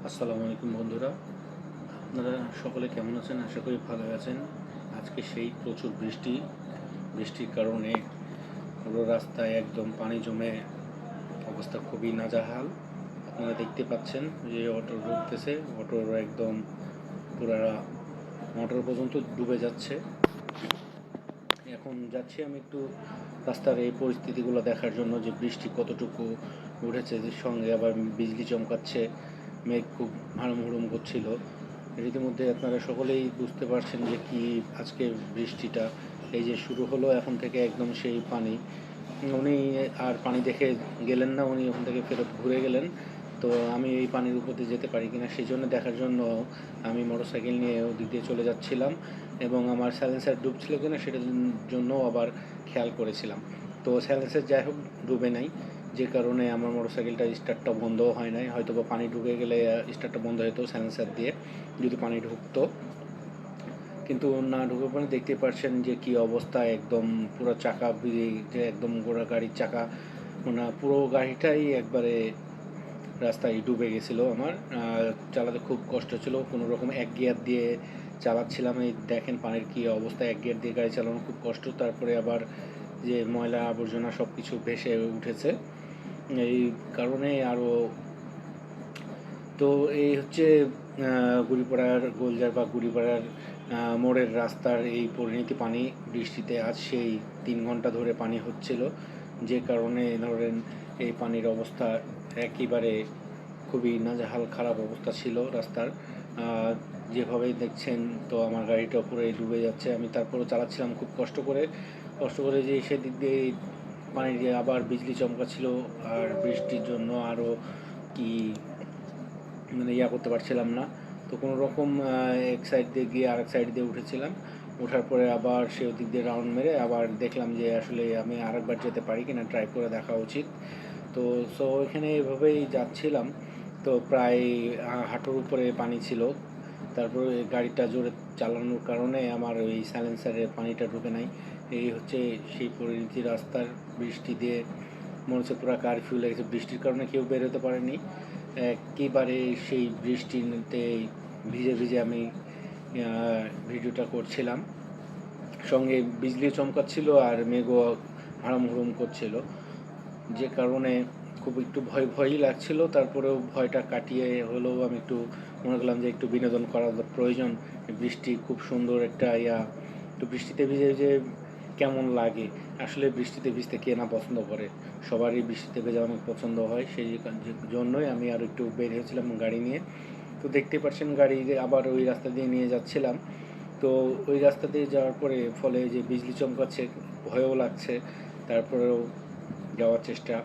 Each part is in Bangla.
আসসালামু আলাইকুম বন্ধুরা, আপনারা সকলে কেমন আছেন? আশা করি ভালো আছেন। আজকে সেই প্রচুর বৃষ্টির কারণে পুরো রাস্তায় একদম পানি জমে অবস্থা খুবই নাজেহাল। আপনারা দেখতে পাচ্ছেন যে অটো ঢুকতেছে, অটোর একদম পুরা মোটর পর্যন্ত ডুবে যাচ্ছে। এখন যাচ্ছি আমি একটু রাস্তার এই পরিস্থিতিগুলো দেখার জন্য যে বৃষ্টি কতটুকু উঠেছে, যে সঙ্গে আবার বিজলি চমকাচ্ছে, মেঘ খুব হাড়ুম হুড়ুম করছিল। রীতিমধ্যে আপনারা সকলেই বুঝতে পারছেন যে কি আজকে বৃষ্টিটা এই যে শুরু হলো, এখন থেকে একদম সেই পানি। উনি আর পানি দেখে গেলেন না, উনি ওখান থেকে ফেরত ঘুরে গেলেন। তো আমি এই পানির উপর দিয়ে যেতে পারি কিনা সেই জন্য দেখার জন্য আমি মোটরসাইকেল নিয়ে ওদিক দিয়ে চলে যাচ্ছিলাম, এবং আমার সাইলেন্সার ডুবছিল কিনা সেটার জন্য আবার খেয়াল করেছিলাম। তো সাইলেন্সার যাই হোক ডুবে নাই, যে কারণে আমার মোটরসাইকেলটা স্টার্টটা বন্ধও হয় নাই। হয়তো বা পানি ঢুকে গেলে স্টার্টটা বন্ধ হতো সাইলেন্সার দিয়ে, যদি পানি ঢুকতো। কিন্তু না ঢুকে পড়ে দেখতে পাচ্ছেন যে কি অবস্থা, একদম পুরো চাকা ভিজে, যে একদম গোড়া গাড়ির চাকা, মানে পুরো গাড়িটাই একবারে রাস্তায় ডুবে গেছিলো আমার। চালাতে খুব কষ্ট ছিল, কোনো রকম এক গিয়ার দিয়ে চালাচ্ছিলাম। এই দেখেন পানির কী অবস্থা, এক গিয়ার দিয়ে গাড়ি চালানো খুব কষ্ট। তারপরে আবার যে ময়লা আবর্জনা সব কিছু ভেসে উঠেছে, এই কারণে আরও। তো এই হচ্ছে গুড়িপাড়ার গোলজার বা গুড়িপাড়ার মোড়ের রাস্তার এই পরিণতি। পানি বৃষ্টিতে আজ সেই 3 ঘন্টা ধরে পানি হচ্ছিল, যে কারণে ধরেন এই পানির অবস্থা একেবারে খুবই নাজেহাল, খারাপ অবস্থা ছিল রাস্তার। যেভাবে দেখছেন, তো আমার গাড়িটা পুরো ডুবে যাচ্ছে। আমি তারপরেও চালাচ্ছিলাম খুব কষ্ট করে যে সেদিক দিয়ে পানি দিয়ে আবার বিজলি চমকাচ্ছিল, আর বৃষ্টির জন্য আরও কি মানে করতে পারছিলাম না। তো কোনো রকম এক সাইড দিয়ে গিয়ে আরেক সাইড দিয়ে উঠেছিলাম। ওঠার পরে আবার সে ওদিক দিয়ে রাউন্ড মেরে আবার দেখলাম যে আসলে আমি আরেকবার যেতে পারি কিনা, ট্রাই করে দেখা উচিত। তো এখানে এভাবেই যাচ্ছিলাম। তো প্রায় হাঁটুর উপরে পানি ছিল। তারপরে গাড়িটা জোরে চালানোর কারণে আমার ওই সাইলেন্সারে পানিটা ঢুকে নাই। এই হচ্ছে সেই পরিণতি রাস্তার। বৃষ্টি দিয়ে মনে হচ্ছে পুরো কারফিউ লেগেছে, বৃষ্টির কারণে কেউ বেরোতে পারেনি। একেবারে সেই বৃষ্টিতে ভিজে ভিজে আমি ভিডিওটা করছিলাম, সঙ্গে বিজলি চমকাচ্ছিল আর মেঘও হাড়ম হুড়ুম করছিল, যে কারণে খুব একটু ভয়ই লাগছিল। তারপরেও ভয়টা কাটিয়ে হলেও আমি একটু মনে করলাম যে একটু বিনোদন করা প্রয়োজন। বৃষ্টি খুব সুন্দর একটা তো বৃষ্টিতে ভিজে ভিজে কেমন লাগে, আসলে বৃষ্টিতে ভিজতে কে না পছন্দ করে, সবারই বৃষ্টিতে ভেজা অনেক পছন্দ হয়। সেই জন্যই আমি আর একটু বের হয়েছিলাম গাড়ি নিয়ে। তো দেখতে পাচ্ছেন গাড়ি আবার ওই রাস্তা দিয়ে নিয়ে যাচ্ছিলাম। তো ওই রাস্তা দিয়ে যাওয়ার পরে ফলে যে বিজলি চমকাচ্ছে, ভয়ও লাগছে, তারপরেও যাওয়ার চেষ্টা।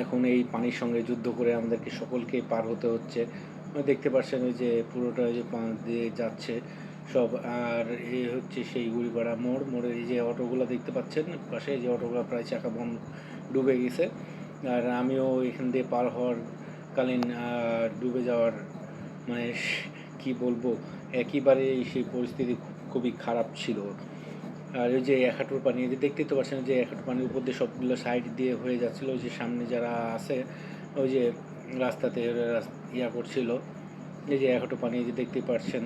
এখন এই পানির সঙ্গে যুদ্ধ করে আমাদেরকে সকলকে পার হতে হচ্ছে। দেখতে পাচ্ছেন ওই যে পুরোটা ওই যে পাঁচ দিয়ে যাচ্ছে সব। আর এই হচ্ছে সেই গুড়িপাড়া মোড়ের এই যে অটোগুলো দেখতে পাচ্ছেন পাশে, যে অটোগুলো প্রায় চাকা বন্ধ, ডুবে গেছে। আর আমিও এখান দিয়ে পার হওয়ার কালীন ডুবে যাওয়ার মানে কি বলবো, একেবারে সেই পরিস্থিতি খুবই খারাপ ছিল। আর ওই যে এক হাঁটুর পানি, যে দেখতেই তো পাচ্ছেন যে এক হাঁটু পানির উপর দিয়ে সবগুলো সাইড দিয়ে হয়ে যাচ্ছিলো। ওই যে সামনে যারা আছে ওই যে রাস্তাতে করছিল, এই যে এক হাঁটু পানি যে দেখতেই পাচ্ছেন।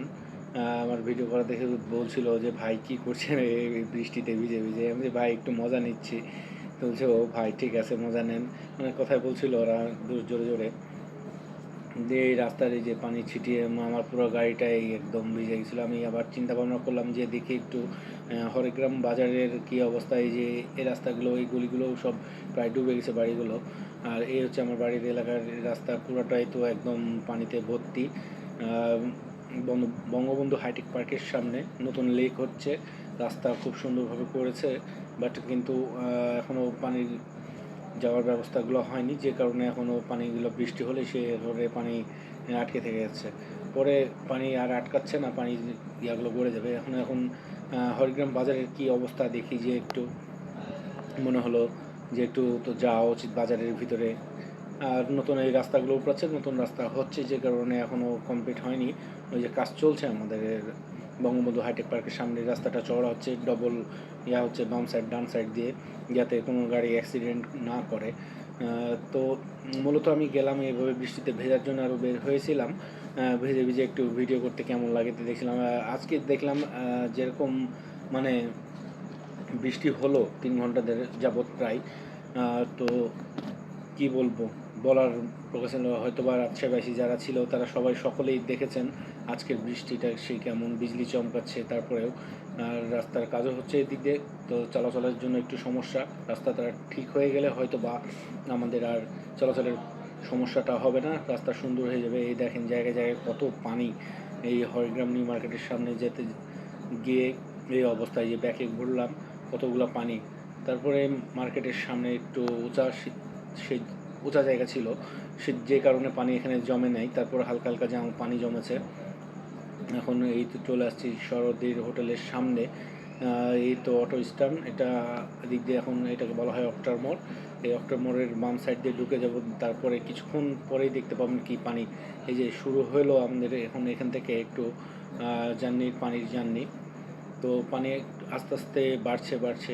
আমার ভিডিও করা দেখে বলছিল যে ভাই কী করছেন এই বৃষ্টিতে ভিজে ভিজে। আমি যে ভাই একটু মজা নিচ্ছি। তো বলছে ও ভাই ঠিক আছে মজা নেন, অনেক কথাই বলছিল ওরা জোরে জোরে। দিয়ে এই রাস্তার এই যে পানি ছিটিয়ে আমার পুরো গাড়িটাই একদম ভিজে গেছিলো। আমি আবার চিন্তা ভাবনা করলাম যে দেখি একটু হরেগ্রাম বাজারের কী অবস্থা। এই যে এই রাস্তাগুলো, এই গলিগুলো সব প্রায় ডুবে গেছে বাড়িগুলো। আর এই হচ্ছে আমার বাড়ির এলাকার রাস্তা, পুরোটাই তো একদম পানিতে ভর্তি। বঙ্গবন্ধু হাইটেক পার্কের সামনে নতুন লেক হচ্ছে, রাস্তা খুব সুন্দরভাবে করেছে, বাট কিন্তু এখনও পানির যাওয়ার ব্যবস্থাগুলো হয়নি, যে কারণে এখনও পানিগুলো বৃষ্টি হলে সে ঘরে পানি আটকে থেকে যাচ্ছে। পরে পানি আর আটকাচ্ছে না, পানি ইয়াগুলো গড়ে যাবে। এখন হরিগ্রাম বাজারের কি অবস্থা দেখি, যে একটু মনে হলো যে একটু তো যাওয়া উচিত বাজারের ভিতরে। আর নতুন এই রাস্তাগুলো উপড়াচ্ছে, নতুন রাস্তা হচ্ছে, যে কারণে এখনও কমপ্লিট হয়নি। ওই যে কাজ চলছে আমাদের বঙ্গবন্ধু হাইটেক পার্কের সামনে, রাস্তাটা চওড়া হচ্ছে, ডবল হচ্ছে বাম সাইড ডান সাইড দিয়ে, যাতে কোনো গাড়ি অ্যাক্সিডেন্ট না করে। তো মূলত আমি গেলাম এইভাবে বৃষ্টিতে ভেজার জন্য, আরও বের হয়েছিলাম ভিজে ভিজে একটু ভিডিও করতে কেমন লাগে তো দেখছিলাম। আজকে দেখলাম যেরকম মানে বৃষ্টি হলো 3 ঘন্টা যাবৎ প্রায়, তো কি বলবো, বলার প্রকাশ হলো। হয়তো বা রাজশাহীবাসী যারা ছিল তারা সবাই সকলেই দেখেছেন আজকের বৃষ্টিটা সেই কেমন বিজলি চমকাচ্ছে। তারপরেও আর রাস্তার কাজও হচ্ছে এদিক দিয়ে, তো চলাচলের জন্য একটু সমস্যা। রাস্তাটা ঠিক হয়ে গেলে হয়তো বা আমাদের আর চলাচলের সমস্যাটা হবে না, রাস্তা সুন্দর হয়ে যাবে। এই দেখেন জায়গায় জায়গায় কত পানি, এই হরিগ্রাম নিউ মার্কেটের সামনে যেতে গিয়ে এই অবস্থায়, যে ব্যাকে ঘুরলাম কতগুলো পানি। তারপরে মার্কেটের সামনে একটু সেই উঁচা জায়গা ছিল, যে কারণে পানি এখানে জমে নাই। তারপর হালকা হালকা পানি জমেছে। এখন এই তো চলে আসছি শরদির হোটেলের সামনে। এই তো অটো স্ট্যান্ড, এটা দিক দিয়ে এখন এটাকে বলা হয় অক্টার মোড়। এই অক্টার মোড়ের বাম সাইড দিয়ে ঢুকে যাব, তারপরে কিছুক্ষণ পরেই দেখতে পাবেন কি পানি এই যে শুরু হলো আমাদের এখন এখান থেকে একটু পানির জার্নি। তো পানি আস্তে আস্তে বাড়ছে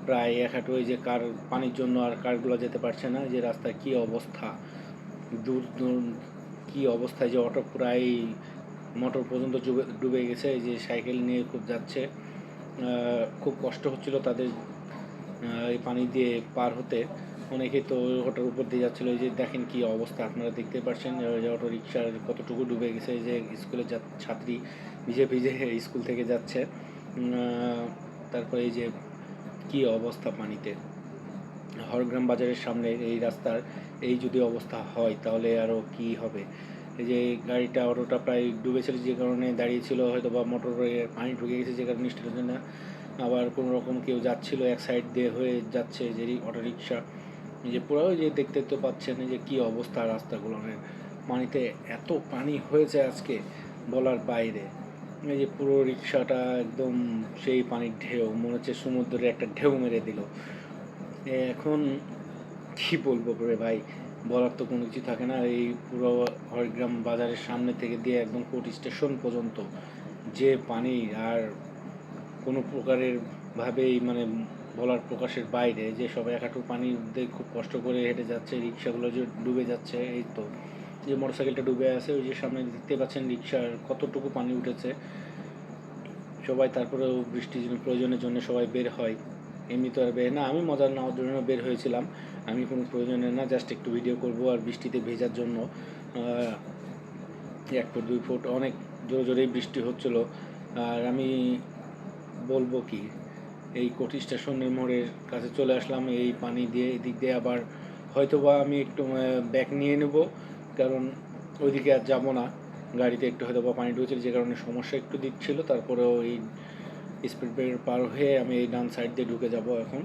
প্রায় 1 হাঁটু। এই যে কার পানির জন্য আর কারগুলো যেতে পারছে না, যে রাস্তায় কী অবস্থা, দূর দূর কী অবস্থায়, যে অটো প্রায় মোটর পর্যন্ত ডুবে গেছে। এই যে সাইকেল নিয়ে খুব যাচ্ছে, খুব কষ্ট হচ্ছিল তাদের এই পানি দিয়ে পার হতে। অনেকে তো অটোর উপর দিয়ে যাচ্ছিলো। এই যে দেখেন কি অবস্থা, আপনারা দেখতে পাচ্ছেন যে অটো রিক্সার কতটুকু ডুবে গেছে। এই যে স্কুলের ছাত্রী ভিজে ভিজে স্কুল থেকে যাচ্ছে। তারপরে এই যে কি অবস্থা পানিতে, হরগ্রাম বাজারের সামনে এই রাস্তার এই যদি অবস্থা হয় তাহলে আরও কি হবে। এই যে গাড়িটা অটোটা প্রায় ডুবেছিল, যে কারণে দাঁড়িয়েছিল, হয়তো বা মোটরে পানি ঢুকে গেছে যে কারণে স্টার্ট হচ্ছে না। আবার কোনো রকম কেউ যাচ্ছিল এক সাইড দিয়ে হয়ে যাচ্ছে, যে অটো রিক্সা। যে পুরো যে দেখতে তো পাচ্ছেন যে কী অবস্থা রাস্তাগুলোর পানিতে, এত পানি হয়েছে আজকে বলার বাইরে। এই যে পুরো রিক্সাটা একদম সেই পানির ঢেউ, মনে হচ্ছে সমুদ্রে একটা ঢেউ মেরে দিল। এখন কি বলবো রে ভাই, বলার তো কোনো কিছু থাকে না। এই পুরো হরিগ্রাম বাজারের সামনে থেকে দিয়ে একদম কোর্ট স্টেশন পর্যন্ত যে পানি, আর কোনো প্রকারের ভাবেই মানে বলার প্রকাশের বাইরে, যে সবাই 1 হাঁটু পানির মধ্যে খুব কষ্ট করে হেঁটে যাচ্ছে, রিক্সাগুলো যে ডুবে যাচ্ছে। এই তো যে মোটরসাইকেলটা ডুবে আছে, ওই যে সামনে দেখতে পাচ্ছেন রিক্সার কতটুকু পানি উঠেছে। সবাই তারপরেও বৃষ্টির প্রয়োজনের জন্য সবাই বের হয়, এমনি তো আর বের না। আমি মজা নেওয়ার জন্য বের হয়েছিলাম, আমি কোনো প্রয়োজনে না, জাস্ট একটু ভিডিও করব আর বৃষ্টিতে ভেজার জন্য। 1 ফুট 2 ফুট অনেক জোরে জোরেই বৃষ্টি হচ্ছিল। আর আমি বলবো কি, এই কোটি স্টেশনের মোড়ের কাছে চলে আসলাম এই পানি দিয়ে। এদিক দিয়ে আবার হয়তো বা আমি একটু ব্যাক নিয়ে নেব, কারণ ওইদিকে আর যাবো না। গাড়িতে একটু হয়তো বা পানি ঢুকছিল, যে কারণে সমস্যা একটু দিচ্ছিল। তারপরেও এই স্পিড ব্রেকার পার হয়ে আমি এই ডান সাইড দিয়ে ঢুকে যাব এখন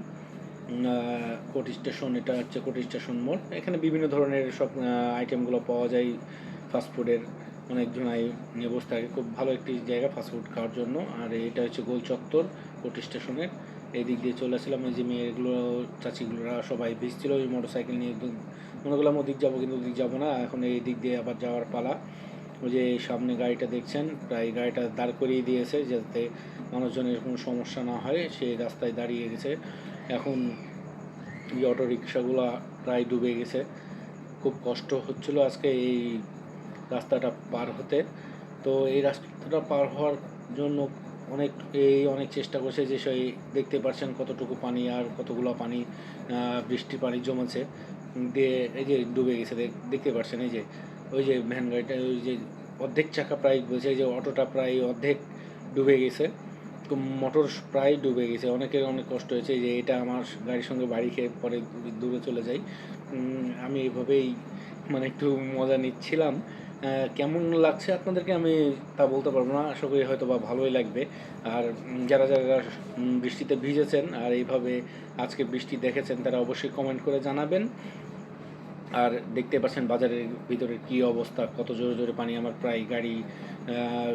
কোটি স্টেশন। এটা হচ্ছে কোটি স্টেশন মোড়। এখানে বিভিন্ন ধরনের সব আইটেমগুলো পাওয়া যায় ফাস্টফুডের। অনেকজনাই নিয়ে বসে থাকে, খুব ভালো একটি জায়গা ফাস্টফুড খাওয়ার জন্য। আর এটা হচ্ছে গোল চত্বর কোটি স্টেশনের। এই দিক দিয়ে চলে আসছিলাম। এই যে মেয়েগুলো চাচিগুলোরা সবাই ভিজছিল ওই মোটর সাইকেল নিয়ে। মনে করলাম ওদিক যাবো, কিন্তু ওদিক যাবো না, এখন এই দিক দিয়ে আবার যাওয়ার পালা। ওই যে সামনে গাড়িটা দেখছেন, প্রায় গাড়িটা দাঁড় করিয়ে দিয়েছে যাতে মানুষজনের কোনো সমস্যা না হয়, সেই রাস্তায় দাঁড়িয়ে গেছে। এখন এই অটো রিক্সাগুলো প্রায় ডুবে গেছে, খুব কষ্ট হচ্ছিলো আজকে এই রাস্তাটা পার হতে। তো এই রাস্তাটা পার হওয়ার জন্য অনেক চেষ্টা করছে, যে সেই দেখতে পাচ্ছেন কতটুকু পানি আর কতগুলো পানি বৃষ্টির পানি জমেছে দিয়ে এই যে ডুবে গেছে। দেখতে পাচ্ছেন এই যে ওই যে ভ্যান গাড়িটা, ওই যে অর্ধেক চাকা প্রায় বলছে, যে অটোটা প্রায় অর্ধেক ডুবে গেছে, তো মোটর প্রায় ডুবে গেছে। অনেকের অনেক কষ্ট হয়েছে। যে এটা আমার গাড়ির সঙ্গে বাড়ি খেয়ে পরে দূরে চলে যাই। আমি এভাবেই মানে একটু মজা নিচ্ছিলাম। কেমন লাগছে আপনাদেরকে আমি তা বলতে পারবো না, আশা করি হয়তো বা ভালোই লাগবে। আর যারা যারা বৃষ্টিতে ভিজেছেন আর এইভাবে আজকে বৃষ্টি দেখেছেন, তারা অবশ্যই কমেন্ট করে জানাবেন। আর দেখতে পাচ্ছেন বাজারের ভিতরে কি অবস্থা, কত জোরে জোরে পানি। আমার প্রায় গাড়ি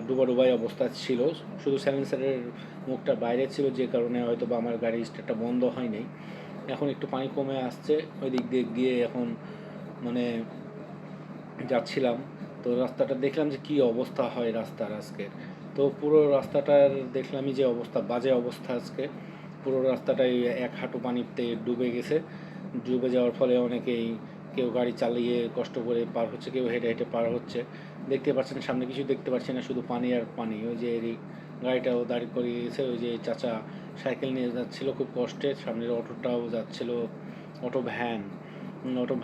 ডুবাই অবস্থা ছিল, শুধু সাইলেন্সারের মুখটা বাইরে ছিল, যে কারণে হয়তো বা আমার গাড়ির স্টার্টটা বন্ধ হয়নি। এখন একটু পানি কমে আসছে, ওই দিক দিয়ে গিয়ে এখন মানে যাচ্ছিলাম। তো রাস্তাটা দেখলাম যে কি অবস্থা হয় রাস্তার আজকে। তো পুরো রাস্তাটার দেখলামই যে অবস্থা, বাজে অবস্থা আজকে। পুরো রাস্তাটাই 1 হাঁটু পানিতে ডুবে গেছে। ডুবে যাওয়ার ফলে অনেকেই কেউ গাড়ি চালিয়ে কষ্ট করে পার হচ্ছে, কেউ হেঁটে হেঁটে পার হচ্ছে। দেখতে পাচ্ছেন সামনে কিছু দেখতে পাচ্ছি না, শুধু পানি আর পানি। ওই যে গাড়িটাও দাঁড় করিয়েছে, ওই যে চাচা সাইকেল নিয়ে যাচ্ছিল খুব কষ্টে, সামনের অটোটাও যাচ্ছিল, অটো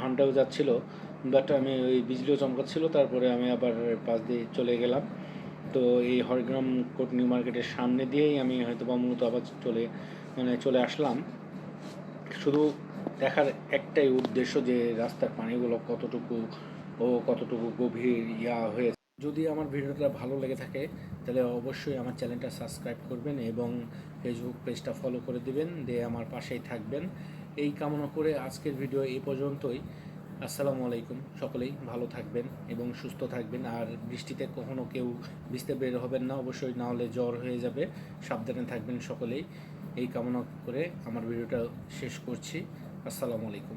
ভ্যানটাও যাচ্ছিল। বাট আমি ওই বিজলিও চমকাচ্ছিল, তারপরে আমি আবার পাশ দিয়ে চলে গেলাম। তো এই হরিগ্রাম কোর্ট নিউ মার্কেটের সামনে দিয়েই আমি হয়তো বা মূলত আবার চলে আসলাম। শুধু দেখার একটাই উদ্দেশ্য যে রাস্তার পানিগুলো কতটুকু গভীর হয়েছে। যদি আমার ভিডিওটা ভালো লেগে থাকে তাহলে অবশ্যই আমার চ্যানেলটা সাবস্ক্রাইব করবেন এবং ফেসবুক পেজটা ফলো করে দিবেন, দিয়ে আমার পাশেই থাকবেন। এই কামনা করে আজকের ভিডিও এই পর্যন্তই। আসসালামু আলাইকুম। সকলেই ভালো থাকবেন এবং সুস্থ থাকবেন। আর বৃষ্টিতে কখনো কেউ ভিজতে বের হবেন না অবশ্যই, না হলে জ্বর হয়ে যাবে। সাবধানে থাকবেন সকলেই। এই কামনা করে আমার ভিডিওটা শেষ করছি। আসসালামু আলাইকুম।